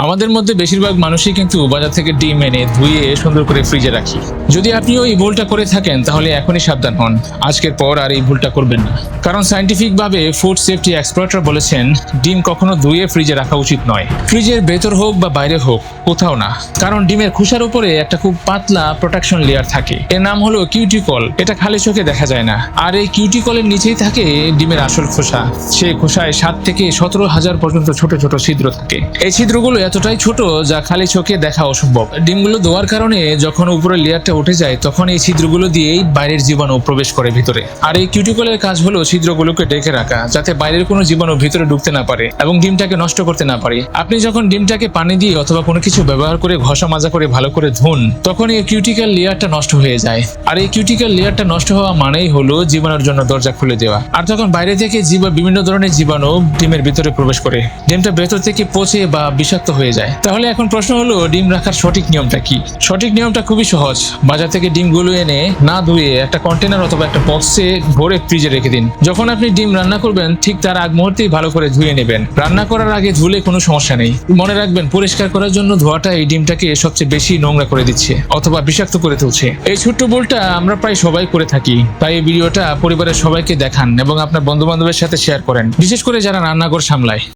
আমাদের মধ্যে বেশিরভাগ মানুষই কিন্তু বাজার থেকে ডিম এনে ধুয়ে সুন্দর করে ফ্রিজে রাখি। যদি আপনিও এই ভুলটা করে থাকেন তাহলে এখনই সাবধান হন, আজকের পর আর এই ভুলটা করবেন না। কারণ সায়েন্টিফিক ভাবে ফুড সেফটি এক্সপার্টরা বলেছেন ডিম কখনো ধুয়ে ফ্রিজে রাখা উচিত নয়, ফ্রিজের ভেতর হোক বা বাইরে হোক, কোথাও না। কারণ ডিমের খোসার উপরে একটা খুব পাতলা প্রোটেকশন লেয়ার থাকে, এর নাম হলো কিউটিকল। এটা খালি চোখে দেখা যায় না, আর এই কিউটিকলের নিচেই থাকে ডিমের আসল খোসা। সেই খোসায় 7 থেকে 17,000 পর্যন্ত ছোট ছোট ছিদ্র থাকে। এই ছিদ্রগুলো এতটাই ছোট যা খালি চোখে দেখা অসম্ভব। ডিমগুলো ধোয়ার কারণে যখন উপরের লেয়ারটা উঠে যায় তখন এই ছিদ্রগুলো দিয়েই বাইরের জীবাণু প্রবেশ করে ভিতরে। আর এই কিউটিকলের কাজ হলো ছিদ্রগুলোকে ঢেকে রাখা, যাতে বাইরের কোনো জীবাণু ভিতরে ঢুকতে না পারে এবং ডিমটাকে নষ্ট করতে না পারে। আপনি যখন ডিমটাকে পানি দিয়ে অথবা কোনো কিছু ব্যবহার করে ঘষা মাজা করে ভালো করে ধুন, তখন এই কিউটিকল লেয়ারটা নষ্ট হয়ে যায়। আর এই কিউটিকল লেয়ারটা নষ্ট হওয়া মানেই হলো জীবাণুর জন্য দরজা খুলে দেওয়া। আর তখন বাইরে থেকে বিভিন্ন ধরনের জীবাণু ডিমের ভিতরে প্রবেশ করে, ডিমটা ভেতর থেকে পচে বা বিষাক্ত হয়ে যায়। তাহলে এখন প্রশ্ন হলো ডিম রাখার সঠিক নিয়মটা কি? সঠিক নিয়মটা খুবই সহজ। বাজার থেকে ডিমগুলো এনে না ধুয়ে একটা কন্টেনার অথবা একটা বক্সে ভরে ফ্রিজে রেখে দিন। যখন আপনি ডিম রান্না করবেন ঠিক তার আগ মুহূর্তেই ভালো করে ধুয়ে নেবেন। রান্না করার আগে ধুলে কোনো সমস্যা নেই। মনে রাখবেন, পরিষ্কার করার জন্য ধোয়াটা এই ডিমটাকে সবচেয়ে বেশি নোংরা করে দিচ্ছে অথবা বিষাক্ত করে তুলছে। এই ছোট্ট ভুলটা আমরা প্রায় সবাই করে থাকি, তাই এই ভিডিওটা পরিবারের সবাইকে দেখান এবং আপনার বন্ধু বান্ধবের সাথে শেয়ার করেন, বিশেষ করে যারা রান্নাঘর সামলায়।